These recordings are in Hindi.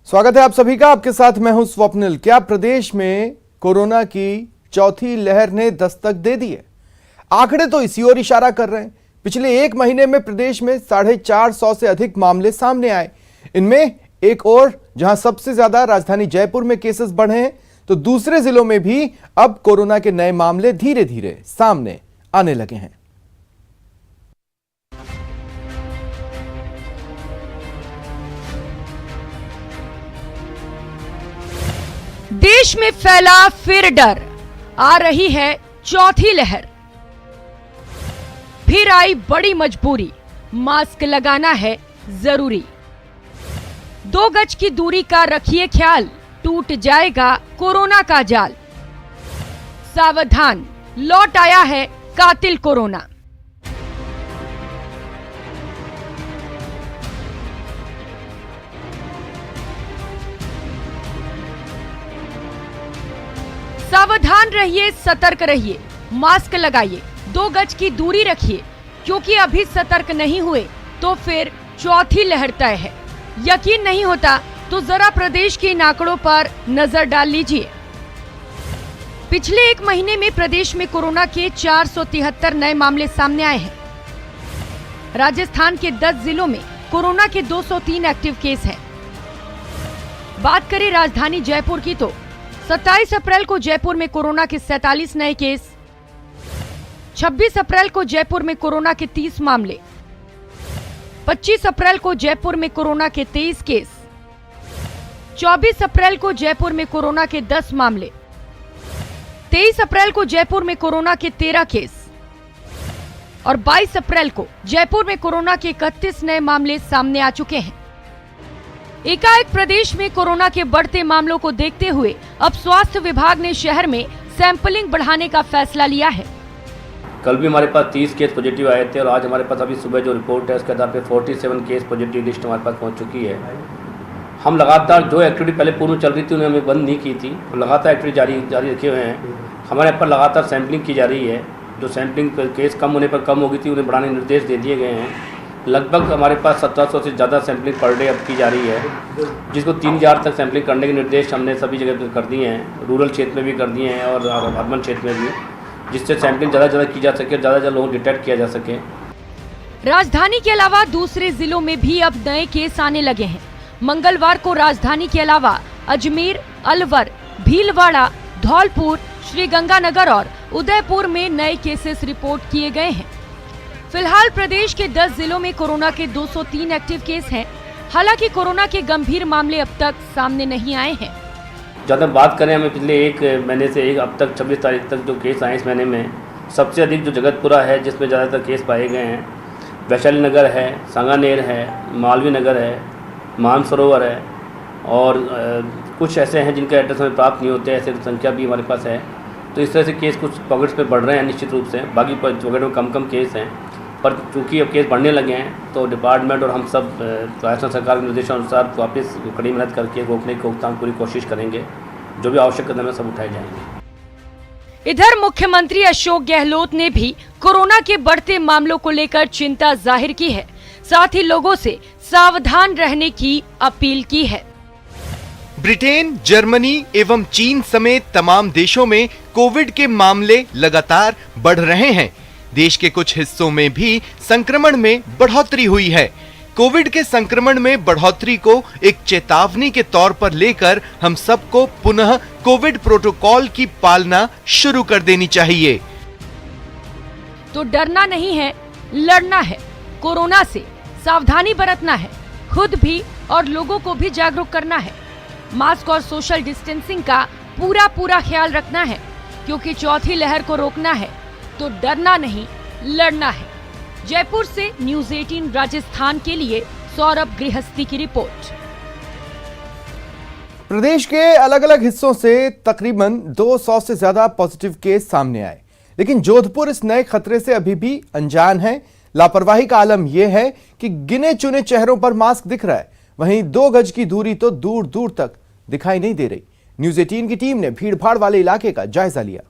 स्वागत है आप सभी का। आपके साथ मैं हूं स्वप्निल। क्या प्रदेश में कोरोना की चौथी लहर ने दस्तक दे दी है? आंकड़े तो इसी ओर इशारा कर रहे हैं। पिछले एक महीने में प्रदेश में 450 से अधिक मामले सामने आए। इनमें एक और जहां सबसे ज्यादा राजधानी जयपुर में केसेस बढ़े हैं, तो दूसरे जिलों में भी अब कोरोना के नए मामले धीरे धीरे सामने आने लगे हैं। देश में फैला फिर डर, आ रही है चौथी लहर। फिर आई बड़ी मजबूरी, मास्क लगाना है जरूरी। 2 गज की दूरी का रखिए ख्याल, टूट जाएगा कोरोना का जाल। सावधान, लौट आया है कातिल कोरोना। सावधान रहिए, सतर्क रहिए, मास्क लगाइए, 2 गज की दूरी रखिए, क्योंकि अभी सतर्क नहीं हुए तो फिर चौथी लहर तय है। यकीन नहीं होता तो जरा प्रदेश के इन आंकड़ों पर नजर डाल लीजिए। पिछले एक महीने में प्रदेश में कोरोना के 473 नए मामले सामने आए हैं। राजस्थान के 10 जिलों में कोरोना के 203 एक्टिव केस हैं। बात करें राजधानी जयपुर की तो 27 अप्रैल को जयपुर में कोरोना के 47 नए केस, 26 अप्रैल को जयपुर में कोरोना के 30 मामले, 25 अप्रैल को जयपुर में कोरोना के 23 केस, 24 अप्रैल को जयपुर में कोरोना के 10 मामले, 23 अप्रैल को जयपुर में कोरोना के 13 केस और 22 अप्रैल को जयपुर में कोरोना के 31 नए मामले सामने आ चुके हैं। एकाएक प्रदेश में कोरोना के बढ़ते मामलों को देखते हुए अब स्वास्थ्य विभाग ने शहर में सैंपलिंग बढ़ाने का फैसला लिया है। कल भी हमारे पास 30 केस पॉजिटिव आए थे और आज हमारे पास अभी सुबह जो रिपोर्ट है उसके आधार पे 47 केस पॉजिटिव लिस्ट हमारे पास पहुंच चुकी है। हम लगातार जो एक्टिविटी पहले पूर्व चल रही थी उन्हें हमें बंद नहीं की थी, लगातार एक्टिविटी जारी रखे हुए हैं। हमारे यहाँ पर लगातार सैंपलिंग की जा रही है। जो सैंपलिंग केस कम होने पर कम हो गई थी उन्हें बढ़ाने निर्देश दे दिए गए हैं। लगभग हमारे पास 1700 से ज़्यादा सैंपलिंग पर डे अब की जा रही है, जिसको 3000 तक सैंपलिंग करने के निर्देश हमने सभी जगह पर कर दिए हैं। रूरल क्षेत्र में भी कर दिए हैं और अर्बन क्षेत्र में भी, जिससे सैंपलिंग ज़्यादा की जा सके, ज़्यादा लोगों को डिटेक्ट किया जा सके। राजधानी के अलावा दूसरे जिलों में भी अब नए केस आने लगे हैं। मंगलवार को राजधानी के अलावा अजमेर, अलवर, भीलवाड़ा, धौलपुर, श्रीगंगानगर और उदयपुर में नए केसेस रिपोर्ट किए गए हैं। फिलहाल प्रदेश के 10 जिलों में कोरोना के 203 एक्टिव केस हैं। हालांकि कोरोना के गंभीर मामले अब तक सामने नहीं आए हैं। ज़्यादा बात करें, हमें पिछले एक महीने से अब तक 26 तारीख तक जो केस आए इस महीने में, सबसे अधिक जो जगतपुरा है जिसमें ज़्यादातर केस पाए गए हैं, वैशाली नगर है, सांगानेर है, मालवीय नगर है, मानसरोवर है और कुछ ऐसे हैं जिनका एड्रेस हमें प्राप्त नहीं होते, ऐसे संख्या भी हमारे पास है। तो इस तरह से केस कुछ पॉकेट्स पे बढ़ रहे हैं निश्चित रूप से, बाकी जगह में कम केस हैं। पर चूँकि अब केस बढ़ने लगे हैं तो डिपार्टमेंट और हम सब राजस्थान सरकार के निर्देशानुसार वापस कड़ी मेहनत करके रोकने की रोकथाम पूरी कोशिश करेंगे। जो भी आवश्यक कदम है सब उठाए जाएंगे। इधर मुख्यमंत्री अशोक गहलोत ने भी कोरोना के बढ़ते मामलों को लेकर चिंता जाहिर की है। साथ ही लोगों से सावधान रहने की अपील की है। ब्रिटेन, जर्मनी एवं चीन समेत तमाम देशों में कोविड के मामले लगातार बढ़ रहे हैं। देश के कुछ हिस्सों में भी संक्रमण में बढ़ोतरी हुई है। कोविड के संक्रमण में बढ़ोतरी को एक चेतावनी के तौर पर लेकर हम सबको पुनः कोविड प्रोटोकॉल की पालना शुरू कर देनी चाहिए। तो डरना नहीं है, लड़ना है। कोरोना से सावधानी बरतना है, खुद भी और लोगों को भी जागरूक करना है। मास्क और सोशल डिस्टेंसिंग का पूरा ख्याल रखना है, क्योंकि चौथी लहर को रोकना है तो डरना नहीं, लड़ना है। जयपुर से न्यूज़ 18 राजस्थान के लिए सौरभ गृहस्थी की रिपोर्ट। प्रदेश के अलग अलग हिस्सों से तकरीबन 200 से ज्यादा पॉजिटिव केस सामने आए, लेकिन जोधपुर इस नए खतरे से अभी भी अनजान है। लापरवाही का आलम यह है कि गिने चुने चेहरों पर मास्क दिख रहा है, वहीं 2 गज की दूरी तो दूर दूर तक दिखाई नहीं दे रही। न्यूज़ 18 की टीम ने भीड़भाड़ वाले इलाके का जायजा लिया।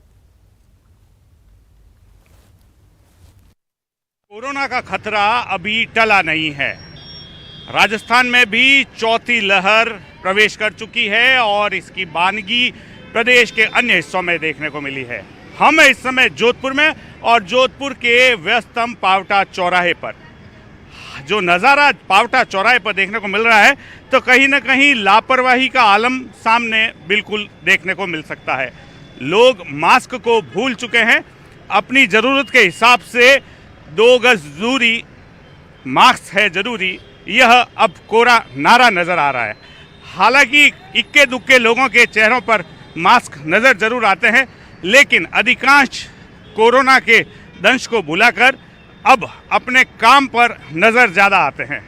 कोरोना का खतरा अभी टला नहीं है। राजस्थान में भी चौथी लहर प्रवेश कर चुकी है और इसकी वानगी प्रदेश के अन्य हिस्सों में देखने को मिली है। हम इस समय जोधपुर में और जोधपुर के व्यस्तम पावटा चौराहे पर जो नज़ारा पावटा चौराहे पर देखने को मिल रहा है तो कहीं ना कहीं लापरवाही का आलम सामने बिल्कुल देखने को मिल सकता है। लोग मास्क को भूल चुके हैं। अपनी ज़रूरत के हिसाब से 2 गज दूरी, मास्क है ज़रूरी, यह अब कोरा नारा नज़र आ रहा है। हालांकि इक्के दुक्के लोगों के चेहरों पर मास्क नज़र ज़रूर आते हैं, लेकिन अधिकांश कोरोना के दंश को भुलाकर अब अपने काम पर नज़र ज़्यादा आते हैं।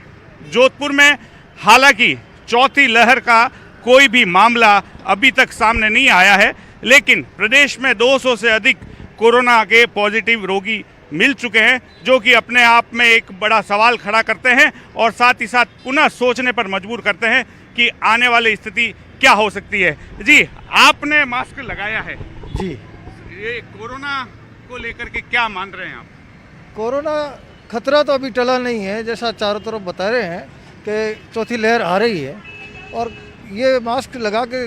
जोधपुर में हालांकि चौथी लहर का कोई भी मामला अभी तक सामने नहीं आया है, लेकिन प्रदेश में 200 से अधिक कोरोना के पॉजिटिव रोगी मिल चुके हैं, जो कि अपने आप में एक बड़ा सवाल खड़ा करते हैं और साथ ही साथ पुनः सोचने पर मजबूर करते हैं कि आने वाली स्थिति क्या हो सकती है। जी, आपने मास्क लगाया है जी। ये कोरोना को लेकर के क्या मान रहे हैं आप? कोरोना खतरा तो अभी टला नहीं है, जैसा चारों तरफ बता रहे हैं कि चौथी लहर आ रही है और ये मास्क लगा के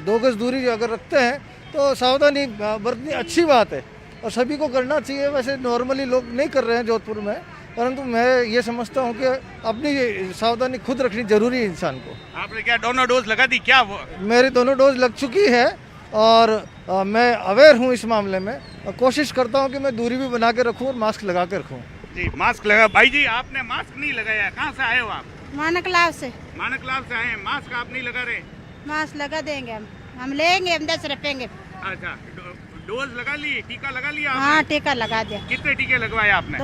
2 गज दूरी अगर रखते हैं तो सावधानी बरतनी अच्छी बात है और सभी को करना चाहिए। वैसे नॉर्मली लोग नहीं कर रहे हैं जोधपुर में, परंतु मैं ये समझता हूँ कि अपनी सावधानी खुद रखनी जरूरी है इंसान को। आपने क्या दोनों डोज लगा दी क्या? मेरी दोनों डोज लग चुकी है और मैं अवेयर हूँ इस मामले में और कोशिश करता हूँ कि मैं दूरी भी बना के रखूँ और मास्क लगा के रखूँ। जी, मास्क लगा। भाई जी, आपने मास्क नहीं लगाया, कहाँ से आए हो आप? मानकलाव से। मानकलाव से आए हैं। मास्क आप नहीं लगा रहे? मास्क लगा देंगे हम लेंगे, हम 10 रखेंगे। अच्छा, डोज लगा लिए, टीका लगा लिया आपने? हाँ, टीका लगा दिया। कितने टीके लगवाए आपने?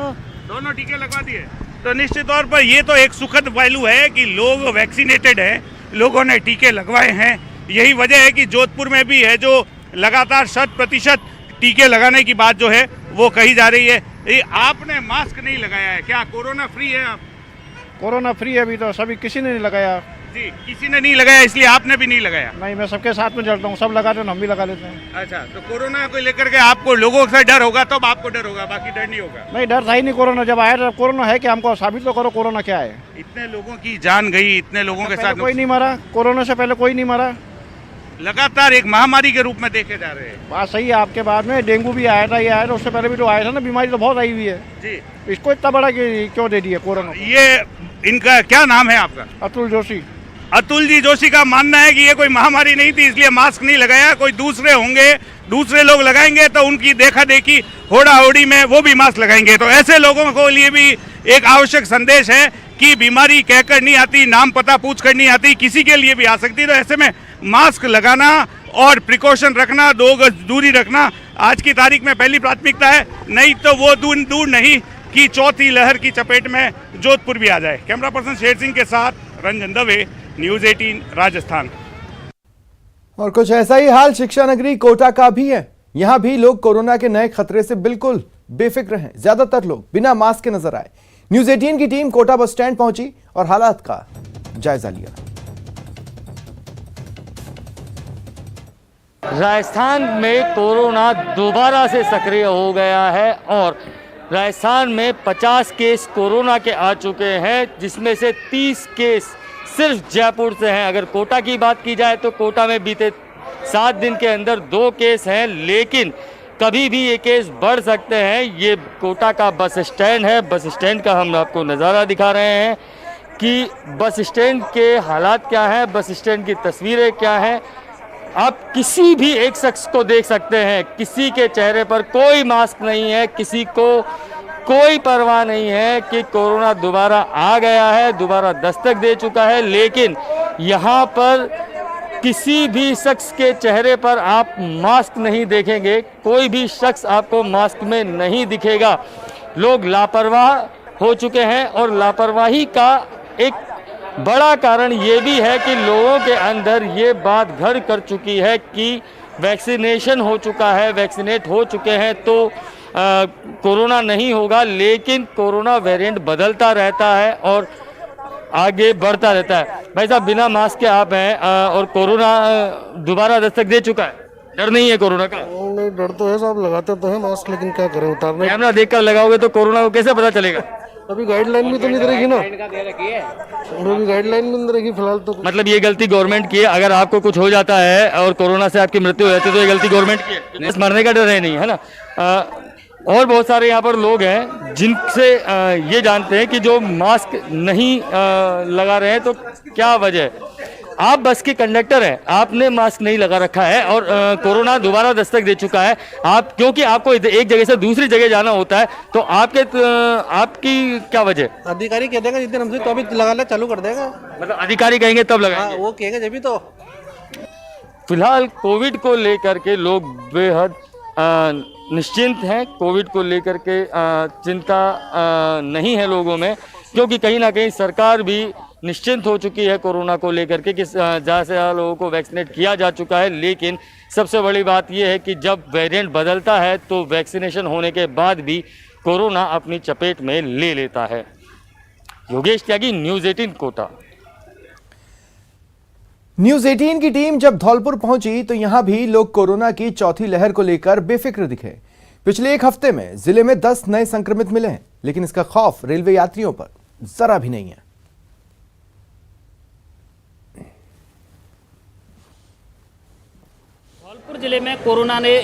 दोनों टीके लगवा दिए। तो निश्चित तौर पर ये तो एक सुखद पहलू है कि लोग वैक्सीनेटेड हैं, लोगों ने टीके लगवाए हैं। यही वजह है कि जोधपुर में भी है जो लगातार 100% टीके लगाने की बात जो है वो कही जा रही है। ये आपने मास्क नहीं लगाया है, क्या कोरोना फ्री है आप? कोरोना फ्री है अभी तो, सभी किसी ने नहीं लगाया। जी, किसी ने नहीं लगाया, इसलिए आपने भी नहीं लगाया? नहीं, मैं सबके साथ में चलता हूँ, सब लगाते हैं, हम भी लगा लेते हैं। अच्छा, तो कोरोना को लेकर के आपको लोगों से डर होगा, तब आपको डर होगा, बाकी डर नहीं होगा? नहीं, डर था ही नहीं। कोरोना जब आया तो कोरोना है क्या, हमको साबित तो करो कोरोना क्या है। इतने लोगों की जान गई, इतने लोगों के साथ कोई नहीं मरा, कोरोना से पहले कोई नहीं मरा। लगातार एक महामारी के रूप में देखे जा रहे हैं। बात सही है आपके। बाद में डेंगू भी आया था, ये आया था, उससे पहले भी तो आया था ना, बीमारी तो बहुत आई हुई है जी। इसको इतना बड़ा क्यों दे दिया कोरोना? ये इनका क्या नाम है आपका? अतुल जोशी। अतुल जी जोशी का मानना है कि ये कोई महामारी नहीं थी, इसलिए मास्क नहीं लगाया। कोई दूसरे होंगे, दूसरे लोग लगाएंगे तो उनकी देखा देखी होड़ा होड़ी में वो भी मास्क लगाएंगे। तो ऐसे लोगों को लिए भी एक आवश्यक संदेश है कि बीमारी कहकर नहीं आती, नाम पता पूछ कर नहीं आती, किसी के लिए भी आ सकती है। तो ऐसे में मास्क लगाना और प्रिकॉशन रखना, 2 गज दूरी रखना आज की तारीख में पहली प्राथमिकता है। नहीं तो वो दूर नहीं कि चौथी लहर की चपेट में जोधपुर भी आ जाए। कैमरा पर्सन शेर सिंह के साथ रंजन दवे, न्यूज़ 18 राजस्थान। और कुछ ऐसा ही हाल शिक्षा नगरी कोटा का भी है। यहां भी लोग कोरोना के नए खतरे से बिल्कुल बेफिक्र हैं। ज्यादातर लोग बिना मास्क के नजर आए। न्यूज़ 18 की टीम कोटा बस स्टैंड पहुंची और हालात का जायजा लिया। राजस्थान में कोरोना दोबारा से सक्रिय हो गया है और राजस्थान में 50 केस कोरोना के आ चुके हैं, जिसमें से 30 केस सिर्फ जयपुर से हैं। अगर कोटा की बात की जाए तो कोटा में बीते 7 दिन के अंदर 2 केस हैं, लेकिन कभी भी ये केस बढ़ सकते हैं। ये कोटा का बस स्टैंड है। बस स्टैंड का हम आपको नज़ारा दिखा रहे हैं कि बस स्टैंड के हालात क्या हैं, बस स्टैंड की तस्वीरें क्या हैं। आप किसी भी एक शख्स को देख सकते हैं, किसी के चेहरे पर कोई मास्क नहीं है, किसी को कोई परवाह नहीं है कि कोरोना दोबारा आ गया है, दोबारा दस्तक दे चुका है। लेकिन यहाँ पर किसी भी शख्स के चेहरे पर आप मास्क नहीं देखेंगे, कोई भी शख्स आपको मास्क में नहीं दिखेगा। लोग लापरवाह हो चुके हैं और लापरवाही का एक बड़ा कारण ये भी है कि लोगों के अंदर ये बात घर कर चुकी है कि वैक्सीनेशन हो चुका है, वैक्सीनेट हो चुके हैं तो कोरोना नहीं होगा। लेकिन कोरोना वेरिएंट बदलता रहता है और आगे बढ़ता रहता है। भाई साहब, बिना मास्क के आप हैं और कोरोना दोबारा दस्तक दे चुका है। डर नहीं है कोरोना का? नहीं, डर तो है साहब, लगाते तो है मास्क, लेकिन क्या करें, उतारना। कैमरा देखकर लगाओगे तो कोरोना को कैसे पता चलेगा? अभी गाइडलाइन भी तो नहीं रहेगी ना, अभी गाइडलाइन भी नहीं रहेगी फिलहाल तो। मतलब ये गलती गवर्नमेंट की है, अगर आपको कुछ हो जाता है और कोरोना से आपकी मृत्यु हो जाती है तो ये गलती गवर्नमेंट की है, इस मरने का डर है नहीं, है ना? और बहुत सारे यहाँ पर लोग हैं जिनसे ये जानते हैं कि जो मास्क नहीं लगा रहे हैं तो क्या वजह है। आप बस के कंडक्टर हैं, आपने मास्क नहीं लगा रखा है और कोरोना दोबारा दस्तक दे चुका है। आप क्योंकि आपको एक जगह से दूसरी जगह जाना होता है तो आपकी क्या वजह? अधिकारी कह देगा जितने हमसे तो अभी लगाना चालू कर देगा। मतलब अधिकारी कहेंगे तब लगाएंगे? वो कहेंगे जब भी तो। फिलहाल कोविड को लेकर के लोग बेहद निश्चिंत हैं। कोविड को लेकर के चिंता नहीं है लोगों में, क्योंकि कहीं ना कहीं सरकार भी निश्चिंत हो चुकी है कोरोना को लेकर के कि ज़्यादा से ज़्यादा लोगों को वैक्सीनेट किया जा चुका है। लेकिन सबसे बड़ी बात यह है कि जब वेरिएंट बदलता है तो वैक्सीनेशन होने के बाद भी कोरोना अपनी चपेट में ले लेता है। योगेश त्यागी, न्यूज़ 18 कोटा। न्यूज 18 की टीम जब धौलपुर पहुंची तो यहां भी लोग कोरोना की चौथी लहर को लेकर बेफिक्र दिखे। पिछले एक हफ्ते में जिले में 10 नए संक्रमित मिले हैं, लेकिन इसका खौफ रेलवे यात्रियों पर जरा भी नहीं है। धौलपुर जिले में कोरोना ने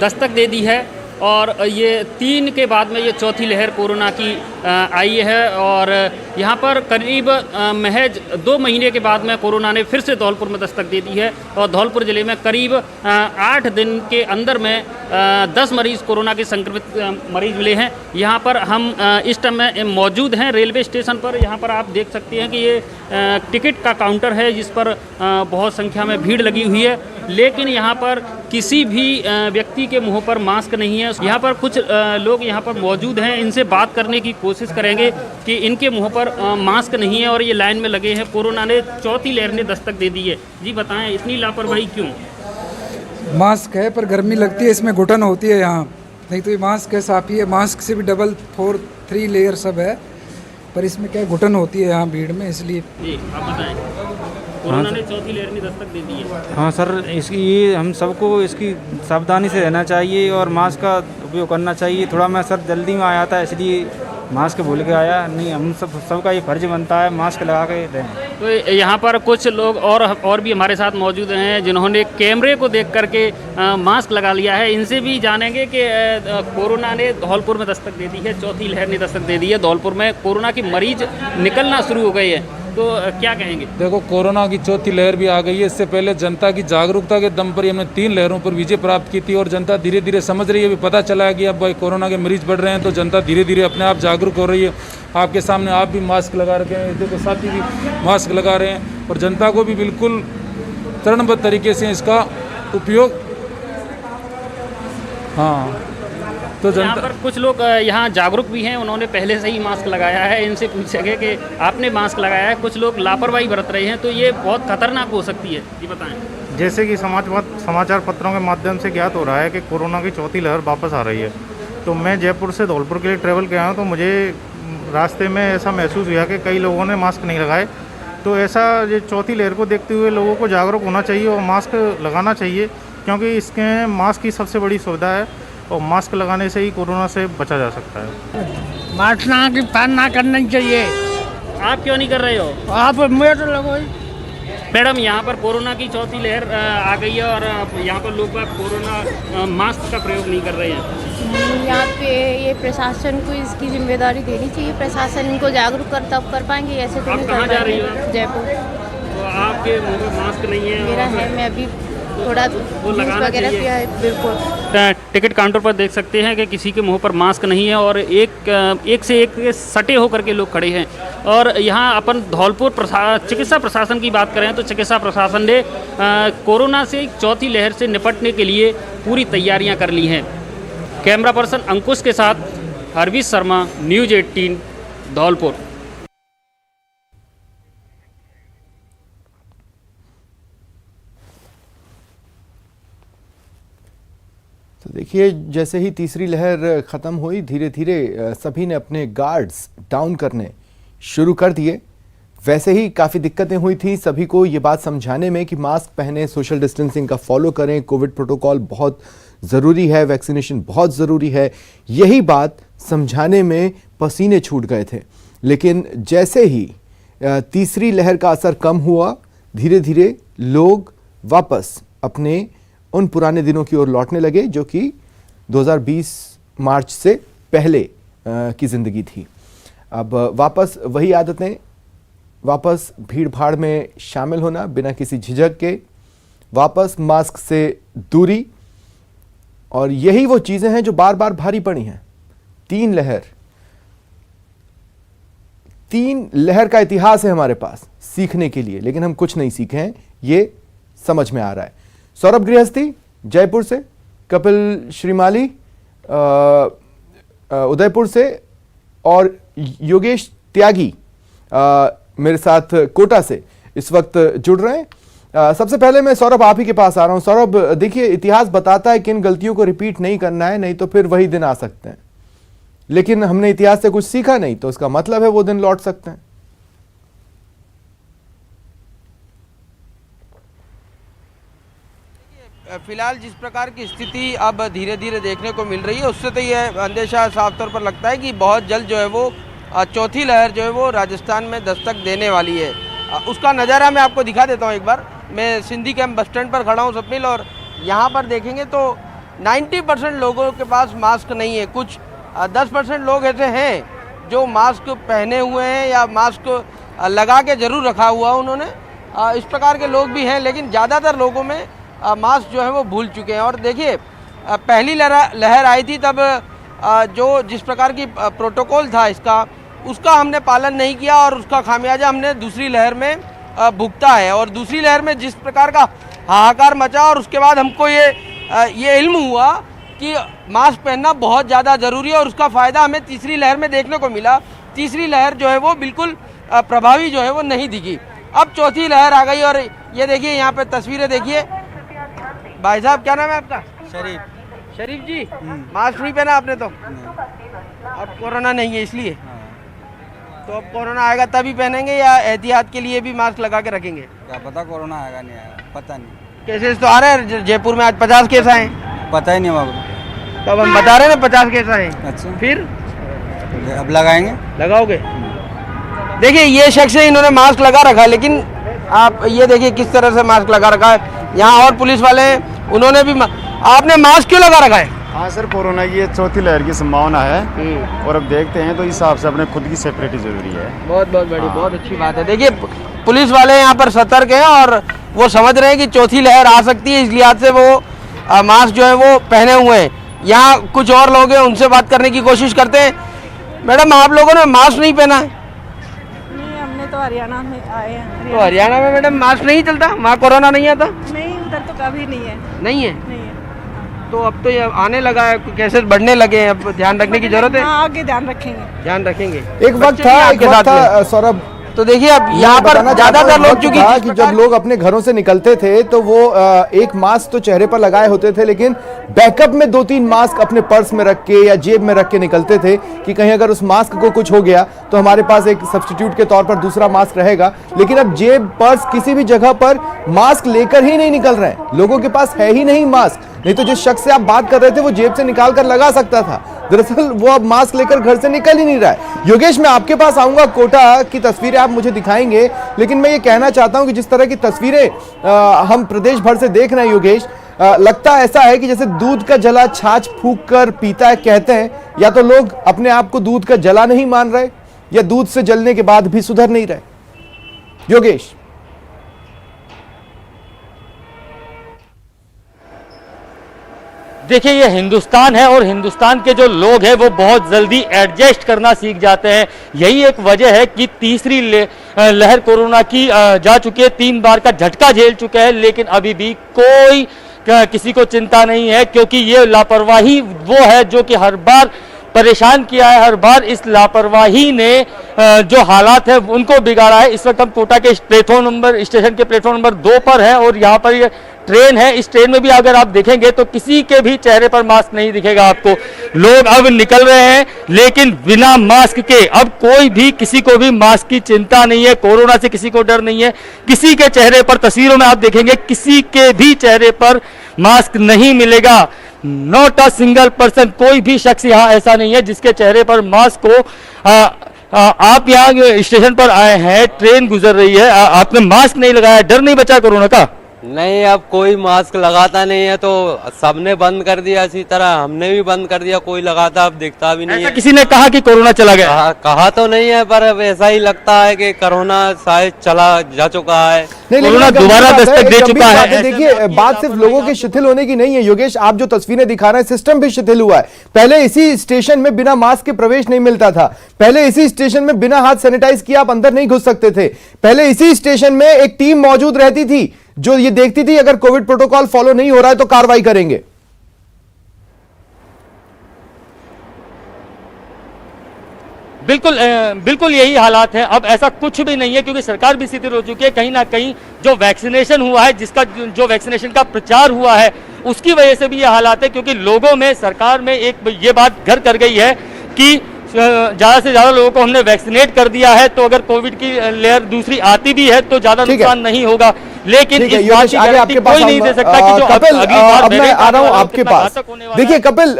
दस्तक दे दी है और ये 3 के बाद में ये चौथी लहर कोरोना की आई है और यहाँ पर करीब महज 2 महीने के बाद में कोरोना ने फिर से धौलपुर में दस्तक दे दी है और धौलपुर जिले में करीब 8 दिन के अंदर में 10 मरीज कोरोना के संक्रमित मरीज मिले हैं। यहाँ पर हम इस टाइम मौजूद हैं रेलवे स्टेशन पर। यहाँ पर आप देख सकते हैं कि ये टिकट का काउंटर है जिस पर बहुत संख्या में भीड़ लगी हुई है, लेकिन यहाँ पर किसी भी व्यक्ति के मुंह पर मास्क नहीं है। यहाँ पर कुछ लोग यहाँ पर मौजूद हैं, इनसे बात करने की कोशिश करेंगे कि इनके मुंह पर मास्क नहीं है और ये लाइन में लगे हैं। कोरोना ने चौथी लहर ने दस्तक दे दी है। जी बताएं, इतनी लापरवाही क्यों? मास्क है पर गर्मी लगती है, इसमें घुटन होती है यहाँ, नहीं तो ये मास्क है साफ ही है। मास्क से भी डबल 4-3 लेयर सब है, पर इसमें क्या घुटन होती है यहाँ भीड़ में, इसलिए। जी आप बताएं, कोरोना ने चौथी लहर ने दस्तक दे दी है। हाँ सर, इसकी ये हम सबको इसकी सावधानी से रहना चाहिए और मास्क का उपयोग करना चाहिए। थोड़ा मैं सर जल्दी में आया था इसलिए मास्क भूल के आया, नहीं हम सबका ये फर्ज बनता है मास्क लगा के रहें। तो यहाँ पर कुछ लोग और भी हमारे साथ मौजूद हैं जिन्होंने कैमरे को देख करके मास्क लगा लिया है। इनसे भी जानेंगे कि कोरोना ने धौलपुर में दस्तक दे दी है, चौथी लहर ने दस्तक दे दी है। धौलपुर में कोरोना की मरीज निकलना शुरू हो गए हैं, तो क्या कहेंगे? देखो, कोरोना की चौथी लहर भी आ गई है। इससे पहले जनता की जागरूकता के दम पर ही हमने 3 लहरों पर विजय प्राप्त की थी और जनता धीरे धीरे समझ रही है। अभी पता चला है कि अब भाई कोरोना के मरीज बढ़ रहे हैं, तो जनता धीरे धीरे अपने आप जागरूक हो रही है। आपके सामने आप भी मास्क लगा रखे हैं, देखो साथी भी मास्क लगा रहे हैं और जनता को भी बिल्कुल चरणबद्ध तरीके से इसका उपयोग। हाँ, तो यहाँ पर कुछ लोग यहाँ जागरूक भी हैं, उन्होंने पहले से ही मास्क लगाया है। इनसे पूछेंगे कि आपने मास्क लगाया है, कुछ लोग लापरवाही बरत रहे हैं, तो ये बहुत खतरनाक हो सकती है। ये बताएं। जैसे कि समाचार पत्रों के माध्यम से ज्ञात हो रहा है कि कोरोना की चौथी लहर वापस आ रही है, तो मैं जयपुर से धौलपुर के लिए ट्रैवल किया हूँ, तो मुझे रास्ते में ऐसा महसूस हुआ कि कई लोगों ने मास्क नहीं लगाए। तो ऐसा ये चौथी लहर को देखते हुए लोगों को जागरूक होना चाहिए और मास्क लगाना चाहिए, क्योंकि इसके मास्क की सबसे बड़ी सुविधा है और मास्क लगाने से ही कोरोना से बचा जा सकता है। मास्क ना करना चाहिए। आप क्यों नहीं कर रहे हो? आप मेरे लगो। मैडम, यहाँ पर कोरोना की चौथी लहर आ गई है और यहाँ पर लोग कोरोना मास्क का प्रयोग नहीं कर रहे हैं। यहाँ पे ये प्रशासन को इसकी जिम्मेदारी देनी चाहिए। प्रशासन इनको जागरूक तब कर पाएंगे, ऐसे तो नहीं कर पाएंगे। जा रही हो? जयपुर। तो आपके मुंह में मास्क नहीं है? मेरा है, मैं अभी थोड़ा वो लगाना चाहिए। बिल्कुल। टिकट काउंटर पर देख सकते हैं कि किसी के मुंह पर मास्क नहीं है और एक से एक सटे होकर के लोग खड़े हैं। और यहाँ अपन धौलपुर चिकित्सा प्रशासन की बात करें तो चिकित्सा प्रशासन ने कोरोना से चौथी लहर से निपटने के लिए पूरी तैयारियां कर ली हैं। कैमरा पर्सन अंकुश के साथ हरवीश शर्मा, न्यूज़ 18 धौलपुर। तो देखिए, जैसे ही तीसरी लहर ख़त्म हुई, धीरे धीरे सभी ने अपने गार्ड्स डाउन करने शुरू कर दिए। वैसे ही काफ़ी दिक्कतें हुई थी सभी को ये बात समझाने में कि मास्क पहने, सोशल डिस्टेंसिंग का फॉलो करें, कोविड प्रोटोकॉल बहुत ज़रूरी है, वैक्सीनेशन बहुत ज़रूरी है। यही बात समझाने में पसीने छूट गए थे। लेकिन जैसे ही तीसरी लहर का असर कम हुआ, धीरे धीरे लोग वापस अपने उन पुराने दिनों की ओर लौटने लगे जो कि 2020 मार्च से पहले की ज़िंदगी थी। अब वापस वही आदतें, वापस भीड़ भाड़ में शामिल होना बिना किसी झिझक के, वापस मास्क से दूरी, और यही वो चीज़ें हैं जो बार बार भारी पड़ी हैं। तीन लहर का इतिहास है हमारे पास सीखने के लिए, लेकिन हम कुछ नहीं सीखे हैं, ये समझ में आ रहा है। सौरभ गृहस्थी जयपुर से, कपिल श्रीमाली उदयपुर से और योगेश त्यागी मेरे साथ कोटा से इस वक्त जुड़ रहे हैं। सबसे पहले मैं सौरभ आप ही के पास आ रहा हूं। सौरभ, देखिए इतिहास बताता है कि इन गलतियों को रिपीट नहीं करना है, नहीं तो फिर वही दिन आ सकते हैं। लेकिन हमने इतिहास से कुछ सीखा नहीं, तो इसका मतलब है वो दिन लौट सकते हैं। फिलहाल जिस प्रकार की स्थिति अब धीरे धीरे देखने को मिल रही है, उससे तो यह अंदेशा साफ तौर पर लगता है कि बहुत जल्द जो है वो चौथी लहर जो है वो राजस्थान में दस्तक देने वाली है। उसका नज़ारा मैं आपको दिखा देता हूँ एक बार। मैं सिंधी कैंप बस स्टैंड पर खड़ा हूँ स्वप्निल, और यहाँ पर देखेंगे तो 90% लोगों के पास मास्क नहीं है। कुछ 10% लोग ऐसे हैं जो मास्क पहने हुए हैं या मास्क लगा के ज़रूर रखा हुआ है उन्होंने। इस प्रकार के लोग भी हैं, लेकिन ज़्यादातर लोगों में मास्क जो है वो भूल चुके हैं। और देखिए पहली लहर आई थी तब जो जिस प्रकार की प्रोटोकॉल था इसका, उसका हमने पालन नहीं किया और उसका खामियाजा हमने दूसरी लहर में भुगता है। और दूसरी लहर में जिस प्रकार का हाहाकार मचा, और उसके बाद हमको ये इल्म हुआ कि मास्क पहनना बहुत ज़्यादा ज़रूरी है, और उसका फ़ायदा हमें तीसरी लहर में देखने को मिला। तीसरी लहर जो है वो बिल्कुल प्रभावी जो है वो नहीं दिखी। अब चौथी लहर आ गई, और ये देखिए यहाँ पे तस्वीरें देखिए। भाई साहब क्या नाम है आपका? शरीफ जी, मास्क नहीं पहना आपने तो? अब कोरोना नहीं है इसलिए? तो अब कोरोना आएगा तभी पहनेंगे या एहतियात के लिए भी मास्क लगा के रखेंगे? क्या पता कोरोना आएगा नहीं आएगा, पता नहीं। केसेस तो आ रहे हैं जयपुर में, आज 50 केस आए। पता ही नहीं होगा। तो अब हम बता रहे हैं ना 50 केस आए। अच्छा, फिर अब लगाएंगे? लगाओगे? देखिए ये शख्स है, इन्होंने मास्क लगा रखा है, लेकिन आप ये देखिए किस तरह से मास्क लगा रखा है। यहाँ और पुलिस वाले हैं, उन्होंने भी। आपने मास्क क्यों लगा रखा है? हाँ सर, कोरोना की ये चौथी लहर की संभावना है, और अब देखते हैं तो इस हिसाब से अपने खुद की सेफ्टी जरूरी है। बहुत बहुत बड़ी, बहुत अच्छी बात है। देखिए पुलिस वाले यहाँ पर सतर्क हैं और वो समझ रहे हैं कि चौथी लहर आ सकती है, इस लिहाज से वो मास्क जो है वो पहने हुए हैं। यहाँ कुछ और लोग हैं, उनसे बात करने की कोशिश करते हैं। मैडम, आप लोगों ने मास्क नहीं पहना है? नहीं, हमने तो हरियाणा में आए हैं। तो हरियाणा में मैडम मास्क नहीं चलता? वहाँ कोरोना नहीं आता? नहीं, उधर तो कभी नहीं है। नहीं है? नहीं है। तो अब तो ये आने लगा है, केसेस बढ़ने लगे हैं, अब ध्यान रखने की जरूरत है। आगे ध्यान रखेंगे, ध्यान रखेंगे। एक वक्त था सौरभ, तो देखिए अब यहाँ पर ज्यादातर लोग चूंकि कि जब लोग अपने घरों से निकलते थे तो वो एक मास्क तो चेहरे पर लगाए होते थे, लेकिन बैकअप में 2-3 मास्क अपने पर्स में रख के या जेब में रख के निकलते थे कि कहीं अगर उस मास्क को कुछ हो गया तो हमारे पास एक सब्स्टिट्यूट के तौर पर दूसरा मास्क रहेगा। लेकिन अब जेब, पर्स, किसी भी जगह पर मास्क लेकर ही नहीं निकल रहे हैं। लोगों के पास है ही नहीं मास्क, नहीं तो जिस शख्स से आप बात कर रहे थे वो जेब से निकाल कर लगा सकता था। दरअसल वो अब मास्क लेकर घर से निकल ही नहीं रहा है। योगेश, मैं आपके पास आऊंगा, कोटा की तस्वीरें आप मुझे दिखाएंगे, लेकिन मैं ये कहना चाहता हूं कि जिस तरह की तस्वीरें हम प्रदेश भर से देख रहे हैं योगेश, लगता ऐसा है कि जैसे दूध का जला छाछ फूंक कर पीता है कहते हैं, या तो लोग अपने आप को दूध का जला नहीं मान रहे या दूध से जलने के बाद भी सुधर नहीं रहे। योगेश, देखिए ये हिंदुस्तान है और हिंदुस्तान के जो लोग हैं वो बहुत जल्दी एडजस्ट करना सीख जाते हैं। यही एक वजह है कि तीसरी लहर कोरोना की जा चुकी है, 3 बार का झटका झेल चुके हैं, लेकिन अभी भी कोई किसी को चिंता नहीं है, क्योंकि ये लापरवाही वो है जो कि हर बार परेशान किया है, हर बार इस लापरवाही ने जो हालात है उनको बिगाड़ा है। इस वक्त हम कोटा के स्टेशन के प्लेटफॉर्म नंबर 2 पर है और यहाँ पर ये ट्रेन है। इस ट्रेन में भी अगर आप देखेंगे तो किसी के भी चेहरे पर मास्क नहीं दिखेगा आपको। लोग अब निकल रहे हैं लेकिन बिना मास्क के। अब कोई भी किसी को भी मास्क की चिंता नहीं है, कोरोना से किसी को डर नहीं है। किसी के चेहरे पर, तस्वीरों में आप देखेंगे, किसी के भी चेहरे पर मास्क नहीं मिलेगा। नॉट अ सिंगल पर्सन, कोई भी शख्स यहाँ ऐसा नहीं है जिसके चेहरे पर मास्क हो। आप यहाँ स्टेशन पर आए हैं, ट्रेन गुजर रही है, आपने मास्क नहीं लगाया, डर नहीं बचा कोरोना का? नहीं, अब कोई मास्क लगाता नहीं है तो सबने बंद कर दिया, इसी तरह हमने भी बंद कर दिया। कोई लगाता अब दिखता भी नहीं है। किसी ने कहा कि कोरोना चला गया? कहा तो नहीं है, पर अब ऐसा ही लगता है कि कोरोना शायद चला जा चुका है। कोरोना दोबारा दस्तक दे चुका है। देखिए, बात सिर्फ लोगों के शिथिल होने की नहीं है योगेश, आप जो तस्वीरें दिखा रहे हैं, सिस्टम भी शिथिल हुआ है। पहले इसी स्टेशन में बिना मास्क के प्रवेश नहीं मिलता था। पहले इसी स्टेशन में बिना हाथ सैनिटाइज किए आप अंदर नहीं घुस सकते थे। पहले इसी स्टेशन में एक टीम मौजूद रहती थी जो ये देखती थी अगर कोविड प्रोटोकॉल फॉलो नहीं हो रहा है तो कार्रवाई करेंगे। बिल्कुल यही हालात है। अब ऐसा कुछ भी नहीं है क्योंकि सरकार भी शिथिल हो चुकी है। कहीं ना कहीं जो वैक्सीनेशन हुआ है, जिसका जो वैक्सीनेशन का प्रचार हुआ है, उसकी वजह से भी ये हालात है। क्योंकि लोगों में, सरकार में एक ये बात घर कर गई है कि ज्यादा से ज्यादा लोगों को हमने वैक्सीनेट कर दिया है तो अगर कोविड की लेयर दूसरी आती भी है तो ज्यादा नुकसान नहीं होगा। लेकिन इस बात की गारंटी कोई नहीं दे सकता कि जो कपिल, अगली बार अब मैं आ रहा हूं आपके पास। देखिए कपिल,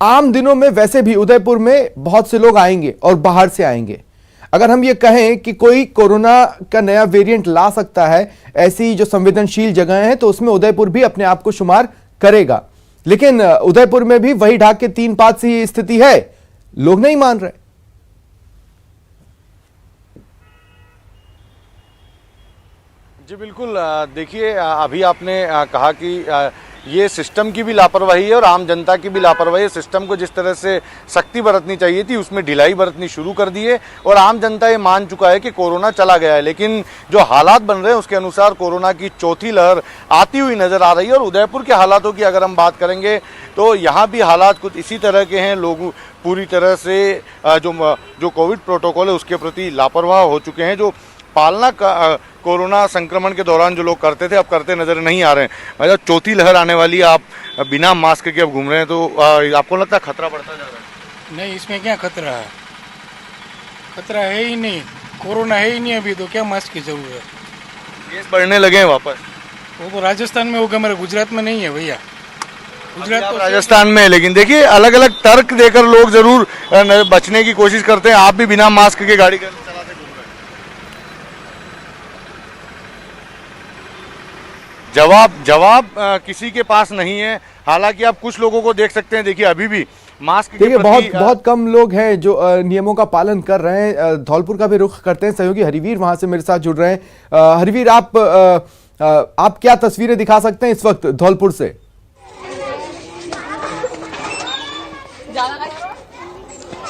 आम दिनों में वैसे भी उदयपुर में बहुत से लोग आएंगे और बाहर से आएंगे। अगर हम ये कहें कि कोई कोरोना का नया वेरिएंट ला सकता है, ऐसी जो संवेदनशील जगह हैं, तो उसमें उदयपुर भी अपने आप को शुमार करेगा। लेकिन उदयपुर में भी वही ढाक के 3 पात सी स्थिति है, लोग नहीं मान रहे। जी बिल्कुल, देखिए अभी आपने कहा कि ये सिस्टम की भी लापरवाही है और आम जनता की भी लापरवाही है। सिस्टम को जिस तरह से सख्ती बरतनी चाहिए थी उसमें ढिलाई बरतनी शुरू कर दी है और आम जनता ये मान चुका है कि कोरोना चला गया है। लेकिन जो हालात बन रहे हैं उसके अनुसार कोरोना की चौथी लहर आती हुई नजर आ रही है। और उदयपुर के हालातों की अगर हम बात करेंगे तो यहाँ भी हालात कुछ इसी तरह के हैं। लोग पूरी तरह से जो कोविड प्रोटोकॉल है उसके प्रति लापरवाह हो चुके हैं। जो पालना का कोरोना संक्रमण के दौरान जो लोग करते थे अब करते नजर नहीं आ रहे हैं। मतलब चौथी लहर आने वाली है, आप बिना मास्क के अब घूम रहे हैं तो आपको लगता है खतरा बढ़ता जा रहा है? नहीं, इसमें क्या खतरा है? खतरा है ही नहीं, कोरोना है ही नहीं अभी, तो क्या मास्क की जरूरत है? केस बढ़ने लगे हैं वापस। वो तो राजस्थान में होगा, मेरे गुजरात में नहीं है भैया। गुजरात तो राजस्थान में है, लेकिन देखिए अलग अलग तर्क देकर लोग जरूर बचने की कोशिश करते हैं। आप भी बिना मास्क के गाड़ी चलाते घूम रहे हैं। जवाब किसी के पास नहीं है। हालांकि आप कुछ लोगों को देख सकते हैं, देखिए अभी भी मास्क के देखिए बहुत कम लोग हैं जो नियमों का पालन कर रहे हैं। धौलपुर का भी रुख करते हैं, सहयोगी हरिवीर वहां से मेरे साथ जुड़ रहे हैं। हरिवीर, आप क्या तस्वीरें दिखा सकते हैं इस वक्त धौलपुर से?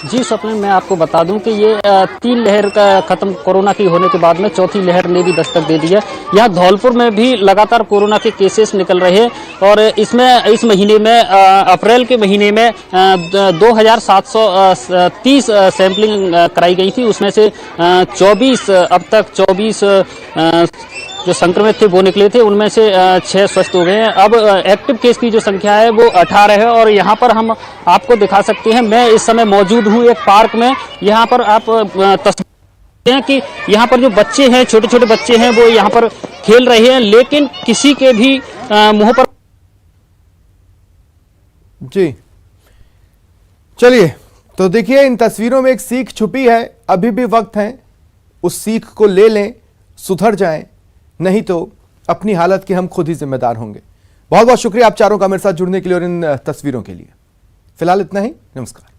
जी स्वप्निल, मैं आपको बता दूं कि ये 3 लहर का खत्म कोरोना की होने के बाद में चौथी लहर ने भी दस्तक दे दी है। यहाँ धौलपुर में भी लगातार कोरोना के केसेस निकल रहे हैं और इसमें इस महीने में अप्रैल के महीने में 2730 सैंपलिंग कराई गई थी। उसमें से 24 अब तक 24 जो संक्रमित थे वो निकले थे, उनमें से 6 स्वस्थ हो गए हैं। अब एक्टिव केस की जो संख्या है वो 18 है और यहाँ पर हम आपको दिखा सकते हैं। मैं इस समय मौजूद हूँ एक पार्क में। यहाँ पर आप तस्वीर हैं कि यहाँ पर जो बच्चे हैं, छोटे छोटे बच्चे हैं, वो यहाँ पर खेल रहे हैं, लेकिन किसी के भी मुंह पर। जी चलिए, तो देखिए इन तस्वीरों में एक सीख छुपी है। अभी भी वक्त है, उस सीख को ले लें, सुधर जाएं, नहीं तो अपनी हालत के हम खुद ही जिम्मेदार होंगे। बहुत बहुत शुक्रिया आप चारों का मेरे साथ जुड़ने के लिए और इन तस्वीरों के लिए। फिलहाल इतना ही, नमस्कार।